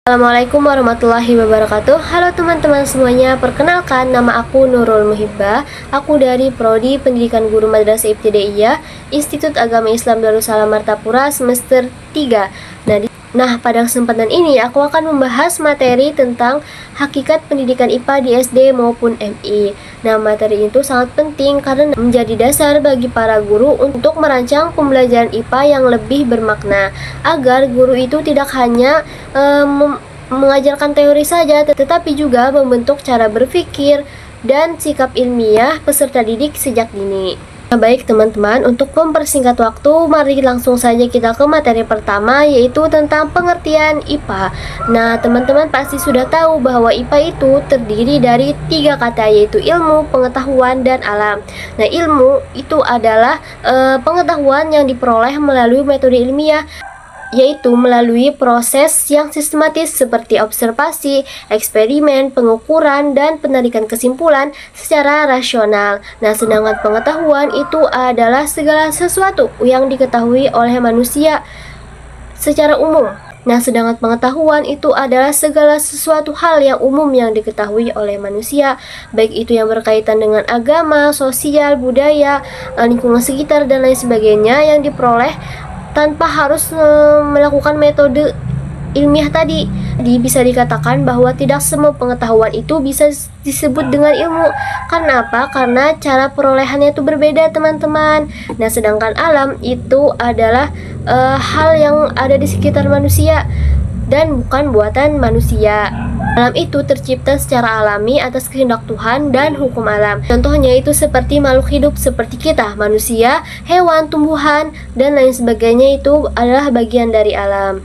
Assalamualaikum warahmatullahi wabarakatuh. Halo teman-teman semuanya, perkenalkan nama aku Nurul Muhibbah. Aku dari Prodi Pendidikan Guru Madrasah Ibtidaiyah Institut Agama Islam Darussalam Martapura semester 3. Pada kesempatan ini aku akan membahas materi tentang hakikat pendidikan IPA di SD maupun MI. Materi itu sangat penting karena menjadi dasar bagi para guru untuk merancang pembelajaran IPA yang lebih bermakna, agar guru itu tidak hanya mengajarkan teori saja, tetapi juga membentuk cara berpikir dan sikap ilmiah peserta didik sejak dini. Baik teman-teman, untuk mempersingkat waktu, mari langsung saja kita ke materi pertama, yaitu tentang pengertian IPA. Teman-teman pasti sudah tahu bahwa IPA itu terdiri dari 3 kata, yaitu ilmu, pengetahuan, dan alam. Ilmu itu adalah pengetahuan yang diperoleh melalui metode ilmiah, yaitu melalui proses yang sistematis seperti observasi, eksperimen, pengukuran, dan penarikan kesimpulan secara rasional. Sedangkan pengetahuan itu adalah segala sesuatu yang diketahui oleh manusia secara umum. Sedangkan pengetahuan itu adalah segala sesuatu hal yang umum yang diketahui oleh manusia, baik itu yang berkaitan dengan agama, sosial, budaya, lingkungan sekitar, dan lain sebagainya yang diperoleh tanpa harus melakukan metode ilmiah tadi. Bisa dikatakan bahwa tidak semua pengetahuan itu bisa disebut dengan ilmu. Karena apa? Karena cara perolehannya itu berbeda teman-teman. Sedangkan alam itu adalah hal yang ada di sekitar manusia dan bukan buatan manusia. Alam itu tercipta secara alami atas kehendak Tuhan dan hukum alam. Contohnya itu seperti makhluk hidup seperti kita, manusia, hewan, tumbuhan, dan lain sebagainya itu adalah bagian dari alam.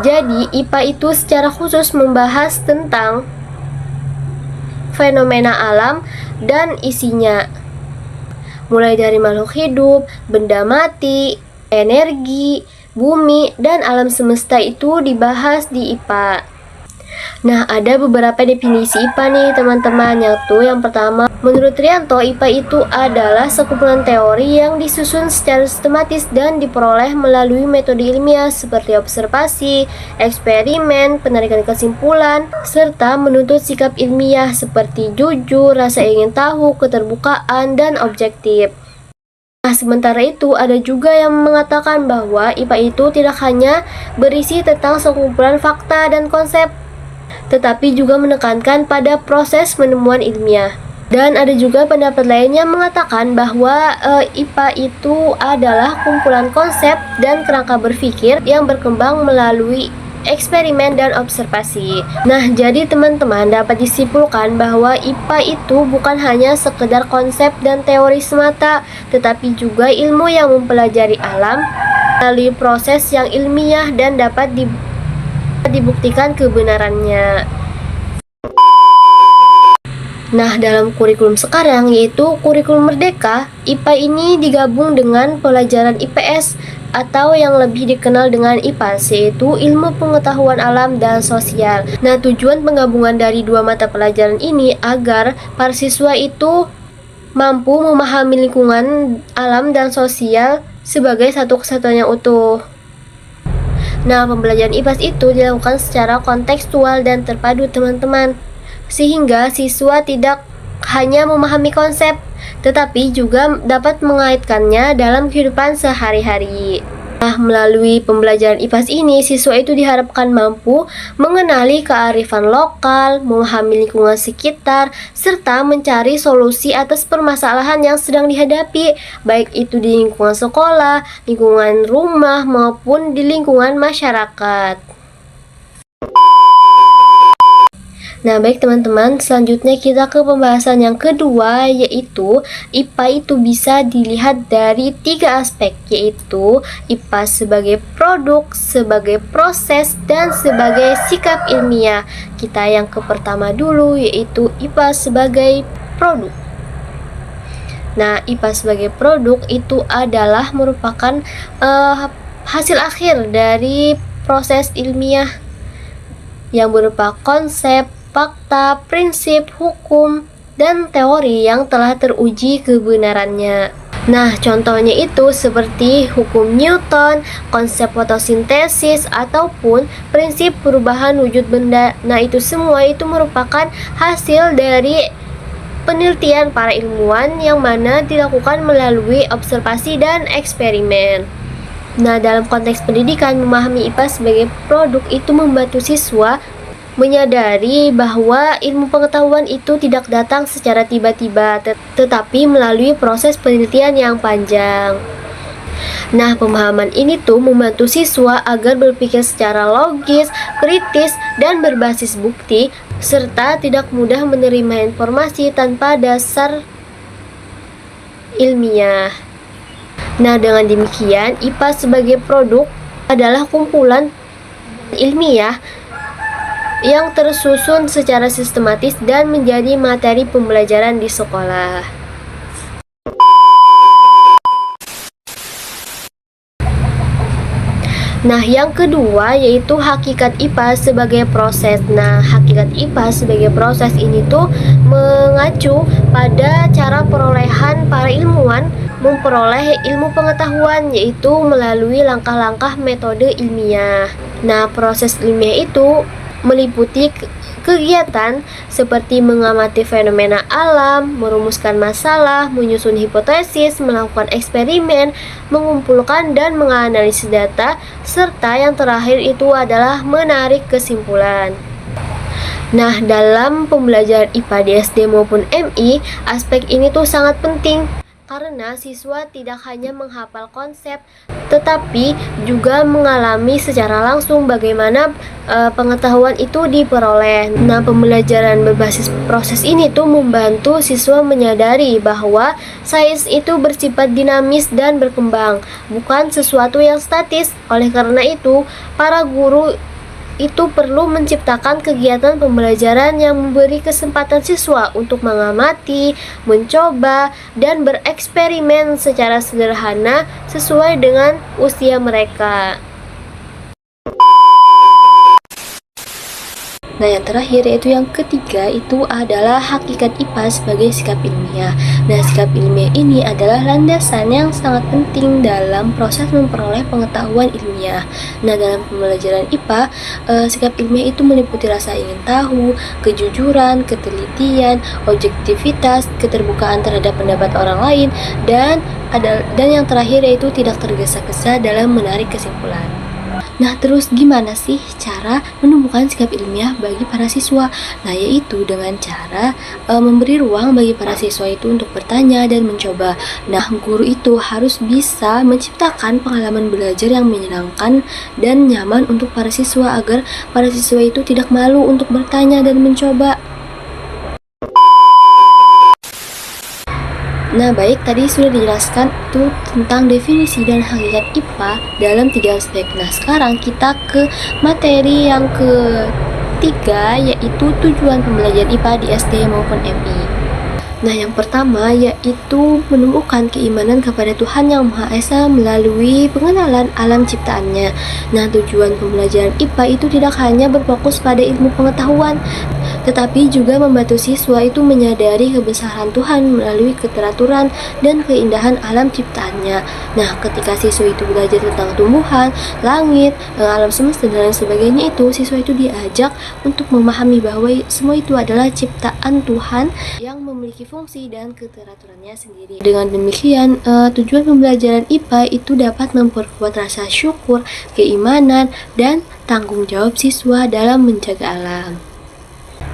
Jadi IPA itu secara khusus membahas tentang fenomena alam dan isinya, mulai dari makhluk hidup, benda mati, energi, bumi, dan alam semesta itu dibahas di IPA. Ada beberapa definisi IPA nih teman-teman. Yang pertama, menurut Rianto, IPA itu adalah sekumpulan teori yang disusun secara sistematis dan diperoleh melalui metode ilmiah seperti observasi, eksperimen, penarikan kesimpulan, serta menuntut sikap ilmiah seperti jujur, rasa ingin tahu, keterbukaan, dan objektif. Sementara itu ada juga yang mengatakan bahwa IPA itu tidak hanya berisi tentang sekumpulan fakta dan konsep, tetapi juga menekankan pada proses penemuan ilmiah. Dan ada juga pendapat lainnya mengatakan bahwa IPA itu adalah kumpulan konsep dan kerangka berpikir yang berkembang melalui eksperimen dan observasi. Jadi teman-teman dapat disimpulkan bahwa IPA itu bukan hanya sekedar konsep dan teori semata, tetapi juga ilmu yang mempelajari alam melalui proses yang ilmiah dan dapat dibuktikan kebenarannya. Dalam kurikulum sekarang, yaitu kurikulum Merdeka, IPA ini digabung dengan pelajaran IPS atau yang lebih dikenal dengan IPAS, yaitu ilmu pengetahuan alam dan sosial. Tujuan penggabungan dari dua mata pelajaran ini agar para siswa itu mampu memahami lingkungan alam dan sosial sebagai satu kesatuan yang utuh. Pembelajaran IPAS itu dilakukan secara kontekstual dan terpadu teman-teman, sehingga siswa tidak hanya memahami konsep, tetapi juga dapat mengaitkannya dalam kehidupan sehari-hari. Melalui pembelajaran IPAS ini, siswa itu diharapkan mampu mengenali kearifan lokal, memahami lingkungan sekitar, serta mencari solusi atas permasalahan yang sedang dihadapi, baik itu di lingkungan sekolah, lingkungan rumah, maupun di lingkungan masyarakat. Baik teman-teman, selanjutnya kita ke pembahasan yang kedua, yaitu IPA itu bisa dilihat dari 3 aspek, yaitu IPA sebagai produk, sebagai proses, dan sebagai sikap ilmiah. Kita yang ke pertama dulu, yaitu IPA sebagai produk. IPA sebagai produk itu adalah merupakan hasil akhir dari proses ilmiah yang berupa konsep, fakta, prinsip, hukum, dan teori yang telah teruji kebenarannya. Nah, contohnya itu seperti hukum Newton, konsep fotosintesis, ataupun prinsip perubahan wujud benda. Nah, itu semua itu merupakan hasil dari penelitian para ilmuwan yang mana dilakukan melalui observasi dan eksperimen. Nah, dalam konteks pendidikan, memahami IPA sebagai produk itu membantu siswa menyadari bahwa ilmu pengetahuan itu tidak datang secara tiba-tiba, tetapi melalui proses penelitian yang panjang. Nah, pemahaman ini tuh membantu siswa agar berpikir secara logis, kritis, dan berbasis bukti, serta tidak mudah menerima informasi tanpa dasar ilmiah. Nah, dengan demikian, IPA sebagai produk adalah kumpulan ilmiah yang tersusun secara sistematis dan menjadi materi pembelajaran di sekolah. Nah, yang kedua yaitu hakikat IPA sebagai proses. Nah, hakikat IPA sebagai proses ini tuh mengacu pada cara perolehan para ilmuwan memperoleh ilmu pengetahuan, yaitu melalui langkah-langkah metode ilmiah. Nah, proses ilmiah itu meliputi kegiatan seperti mengamati fenomena alam, merumuskan masalah, menyusun hipotesis, melakukan eksperimen, mengumpulkan dan menganalisis data, serta yang terakhir itu adalah menarik kesimpulan. Nah, dalam pembelajaran IPA di SD maupun MI, aspek ini tuh sangat penting karena siswa tidak hanya menghafal konsep, tetapi juga mengalami secara langsung bagaimana pengetahuan itu diperoleh. Nah, pembelajaran berbasis proses ini tuh membantu siswa menyadari bahwa sains itu bersifat dinamis dan berkembang, bukan sesuatu yang statis. Oleh karena itu, para guru itu perlu menciptakan kegiatan pembelajaran yang memberi kesempatan siswa untuk mengamati, mencoba, dan bereksperimen secara sederhana sesuai dengan usia mereka. Nah, yang terakhir yaitu yang ketiga itu adalah hakikat IPA sebagai sikap ilmiah. Nah, sikap ilmiah ini adalah landasan yang sangat penting dalam proses memperoleh pengetahuan ilmiah. Nah, dalam pembelajaran IPA, sikap ilmiah itu meliputi rasa ingin tahu, kejujuran, ketelitian, objektivitas, keterbukaan terhadap pendapat orang lain, dan yang terakhir yaitu tidak tergesa-gesa dalam menarik kesimpulan. Nah, terus gimana sih cara menemukan sikap ilmiah bagi para siswa? Nah, yaitu dengan cara memberi ruang bagi para siswa itu untuk bertanya dan mencoba. Nah, guru itu harus bisa menciptakan pengalaman belajar yang menyenangkan dan nyaman untuk para siswa agar para siswa itu tidak malu untuk bertanya dan mencoba. Nah, baik, tadi sudah dijelaskan itu tentang definisi dan hakikat IPA dalam 3 aspek. Nah, sekarang kita ke materi yang ketiga, yaitu tujuan pembelajaran IPA di SD maupun MI. Nah, yang pertama yaitu menemukan keimanan kepada Tuhan Yang Maha Esa melalui pengenalan alam ciptaannya. Nah, tujuan pembelajaran IPA itu tidak hanya berfokus pada ilmu pengetahuan, tetapi juga membantu siswa itu menyadari kebesaran Tuhan melalui keteraturan dan keindahan alam ciptaannya. Nah, ketika siswa itu belajar tentang tumbuhan, langit, alam semesta dan lain sebagainya, itu siswa itu diajak untuk memahami bahwa semua itu adalah ciptaan Tuhan yang memiliki fungsi dan keteraturannya sendiri. Dengan demikian, tujuan pembelajaran IPA itu dapat memperkuat rasa syukur, keimanan, dan tanggung jawab siswa dalam menjaga alam.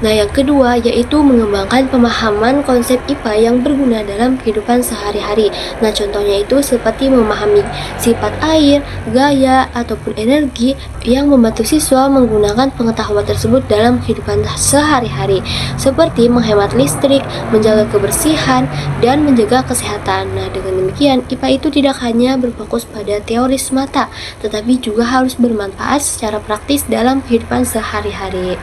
Nah, yang kedua yaitu mengembangkan pemahaman konsep IPA yang berguna dalam kehidupan sehari-hari. Nah, contohnya itu seperti memahami sifat air, gaya, ataupun energi yang membantu siswa menggunakan pengetahuan tersebut dalam kehidupan sehari-hari, seperti menghemat listrik, menjaga kebersihan, dan menjaga kesehatan. Nah, dengan demikian, IPA itu tidak hanya berfokus pada teori semata, tetapi juga harus bermanfaat secara praktis dalam kehidupan sehari-hari.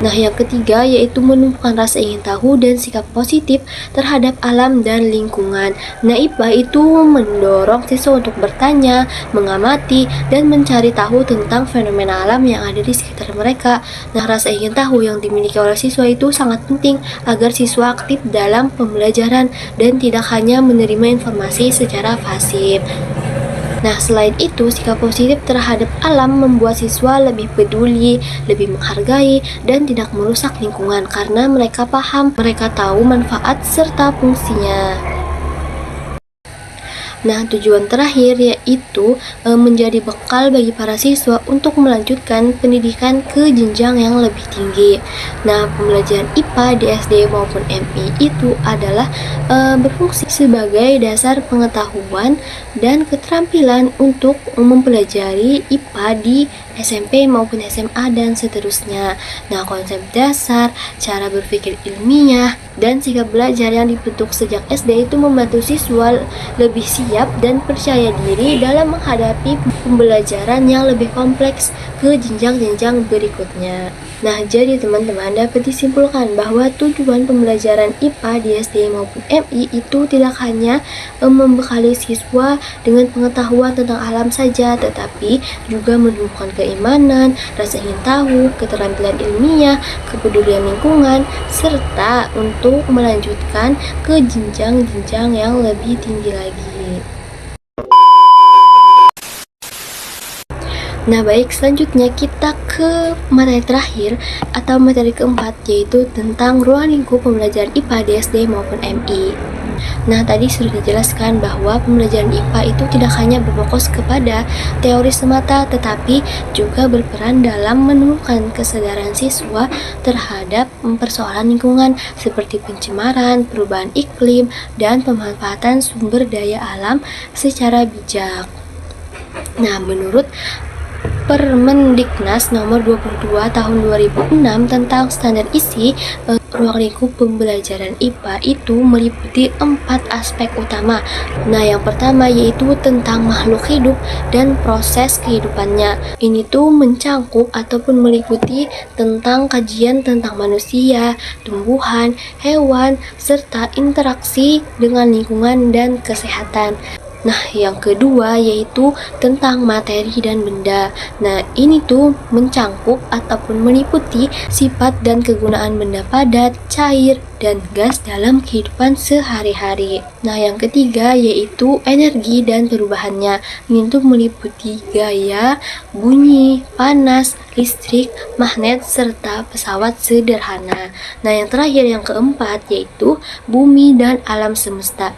Nah, yang ketiga yaitu menumbuhkan rasa ingin tahu dan sikap positif terhadap alam dan lingkungan. Nah, IPA itu mendorong siswa untuk bertanya, mengamati, dan mencari tahu tentang fenomena alam yang ada di sekitar mereka. Nah, rasa ingin tahu yang dimiliki oleh siswa itu sangat penting agar siswa aktif dalam pembelajaran dan tidak hanya menerima informasi secara pasif. Nah, selain itu, sikap positif terhadap alam membuat siswa lebih peduli, lebih menghargai, dan tidak merusak lingkungan karena mereka paham, mereka tahu manfaat serta fungsinya. Nah, tujuan terakhir yaitu menjadi bekal bagi para siswa untuk melanjutkan pendidikan ke jenjang yang lebih tinggi. Nah, pembelajaran IPA di SD maupun MI itu adalah berfungsi sebagai dasar pengetahuan dan keterampilan untuk mempelajari IPA di SMP maupun SMA dan seterusnya. Nah, konsep dasar, cara berpikir ilmiah, dan sikap belajar yang dibentuk sejak SD itu membantu siswa lebih siap dan percaya diri dalam menghadapi pembelajaran yang lebih kompleks ke jenjang-jenjang berikutnya. Nah, jadi teman-teman dapat disimpulkan bahwa tujuan pembelajaran IPA di SD maupun MI itu tidak hanya membekali siswa dengan pengetahuan tentang alam saja, tetapi juga menumbuhkan keimanan, rasa ingin tahu, keterampilan ilmiah, kepedulian lingkungan, serta untuk melanjutkan ke jenjang-jenjang yang lebih tinggi lagi. Nah, baik, selanjutnya kita ke materi terakhir atau materi keempat, yaitu tentang ruang lingkup pembelajaran IPA di SD maupun MI. Nah, tadi sudah dijelaskan bahwa pembelajaran IPA itu tidak hanya berfokus kepada teori semata, tetapi juga berperan dalam menumbuhkan kesadaran siswa terhadap persoalan lingkungan seperti pencemaran, perubahan iklim, dan pemanfaatan sumber daya alam secara bijak. Nah, menurut Permendiknas nomor 22 tahun 2006 tentang standar isi ruang lingkup pembelajaran IPA itu meliputi 4 aspek utama. Nah, yang pertama yaitu tentang makhluk hidup dan proses kehidupannya. Ini tuh mencangkup ataupun meliputi tentang kajian tentang manusia, tumbuhan, hewan, serta interaksi dengan lingkungan dan kesehatan. Nah, yang kedua yaitu tentang materi dan benda. Nah, ini tuh mencangkup ataupun meliputi sifat dan kegunaan benda padat, cair, dan gas dalam kehidupan sehari-hari. Nah, yang ketiga yaitu energi dan perubahannya. Ini tuh meliputi gaya, bunyi, panas, listrik, magnet, serta pesawat sederhana. Nah, yang terakhir yang keempat yaitu bumi dan alam semesta.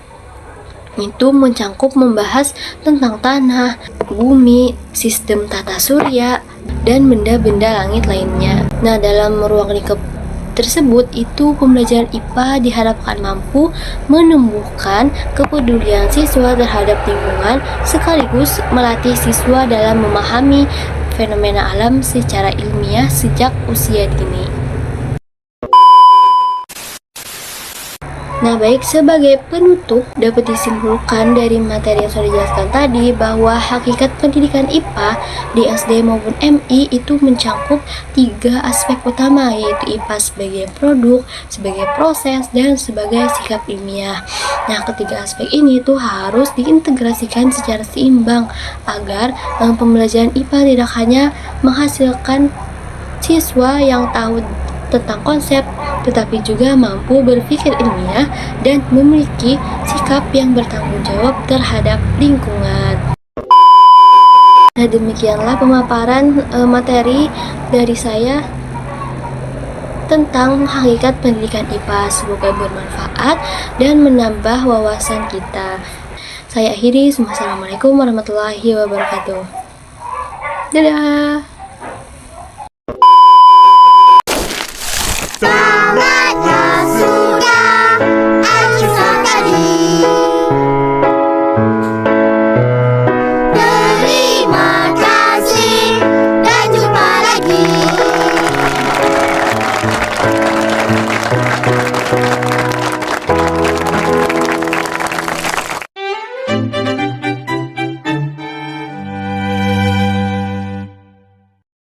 Itu mencangkup membahas tentang tanah, bumi, sistem tata surya, dan benda-benda langit lainnya. Nah, dalam ruang lingkup tersebut itu pembelajaran IPA diharapkan mampu menumbuhkan kepedulian siswa terhadap lingkungan sekaligus melatih siswa dalam memahami fenomena alam secara ilmiah sejak usia dini. Nah, baik, sebagai penutup dapat disimpulkan dari materi yang sudah dijelaskan tadi bahwa hakikat pendidikan IPA di SD maupun MI itu mencangkup 3 aspek utama, yaitu IPA sebagai produk, sebagai proses, dan sebagai sikap ilmiah. Nah, ketiga aspek ini tuh harus diintegrasikan secara seimbang agar pembelajaran IPA tidak hanya menghasilkan siswa yang tahu tentang konsep, tetapi juga mampu berpikir ilmiah dan memiliki sikap yang bertanggung jawab terhadap lingkungan. Nah, demikianlah pemaparan materi dari saya tentang hakikat pendidikan IPA. Semoga bermanfaat dan menambah wawasan kita. Saya akhiri. Wassalamualaikum warahmatullahi wabarakatuh. Dadah.